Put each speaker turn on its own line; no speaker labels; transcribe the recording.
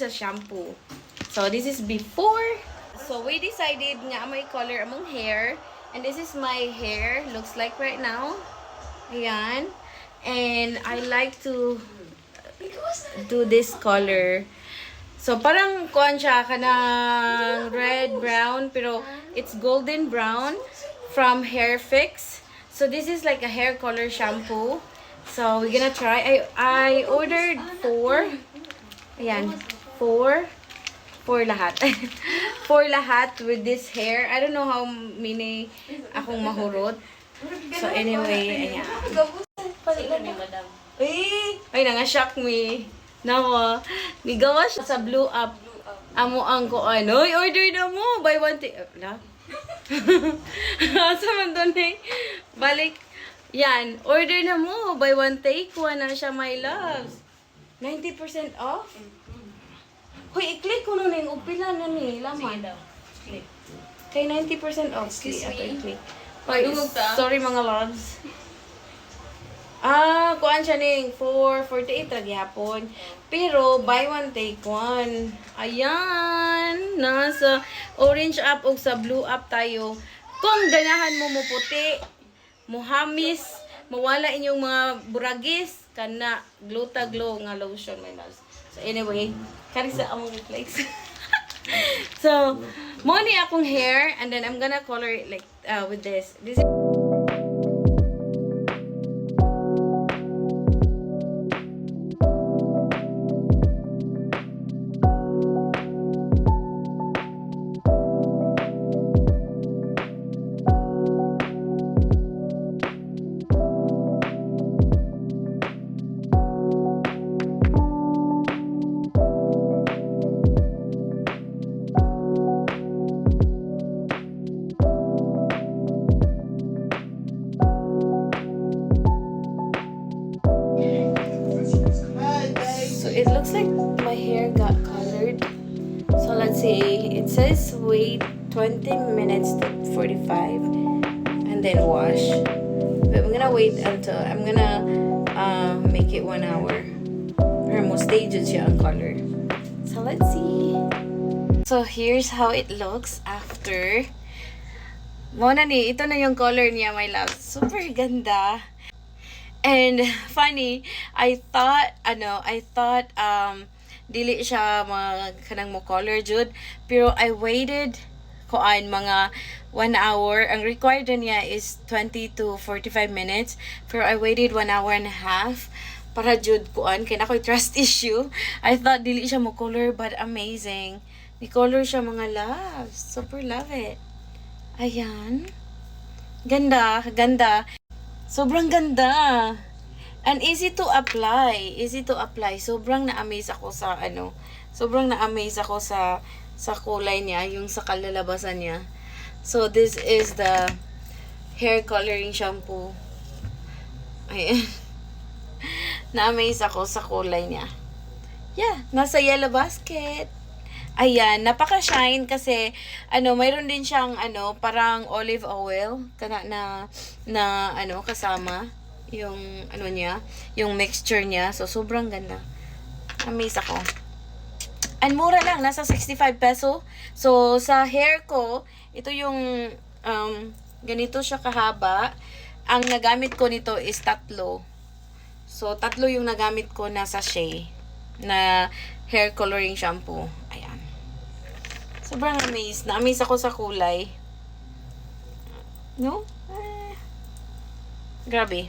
sa shampoo. So, this is before. So, we decided nga may color among hair. And this is my hair. Looks like right now. Ayan. And I like to do this color. So, parang kuhan siya kanang red, brown. Pero, it's golden brown from Hair Fix. So, this is like a hair color shampoo. So, we're gonna try. I ordered 4. Ayan. 4 lahat. 4 lahat with this hair. I don't know how many akong mahurot. So, anyway, ayan. Ay, nanga-shock me. Nako. Nigawa siya sa Blue Up. Amo ang ko ano. Order na mo. Buy one take. Wala. Sa man doon eh. Balik. Yan. Order na mo. Buy one take one na siya, my loves. 90% off? Hoy, i-click ko nun yung upila na ni. Laman. Click. Kay 90% off. Excuse me. I-click. Sorry mga loves. Kuan siya ning 448 lagi hapon. Pero buy one take one. Ayan, nasa Orange Up o sa Blue Up tayo. Kung ganahan mo mo puti, muhamis, mawala inyong mga buragis, kana Gluta Glow nga lotion, my loves. So anyway, kari sa among reflex. So, mo ni akong hair and then I'm gonna color it like with this. This is it looks like my hair got colored. So let's see. It says wait 20 minutes to 45 and then wash. But I'm gonna wait until I'm gonna make it 1 hour. Or mo stages siya ang color. So let's see. So here's how it looks after. Mona ni, ito na yung color niya, my love. Super ganda. And funny, I thought dili siya kanang mo color jud, pero I waited kuan mga 1 hour. Ang required niya is 20 to 45 minutes, pero I waited 1 hour and a half para jud kuan kay nakoy trust issue. I thought dili siya mo color, but amazing. Ni color siya, mga loves. Super love it. Ayan. Ganda, ganda. Sobrang ganda. And easy to apply. Easy to apply. Sobrang na-amaze ako sa Sobrang na-amaze ako sa kulay niya, yung sa kalalabasan niya. So this is the hair coloring shampoo. Ayan. Na-amaze ako sa kulay niya. Yeah, nasa yellow basket. Ayan, napaka-shine kasi mayroon din siyang parang olive oil na kasama yung niya, yung mixture niya. So sobrang ganda. Amaze ako. And mura lang, nasa 65 peso. So sa hair ko, ito yung ganito siya kahaba. Ang nagamit ko nito is 3. So 3 yung nagamit ko na sachet na hair coloring shampoo. Ayan. Sobrang amazed. Na-amaze ako sa kulay. No? Grabe.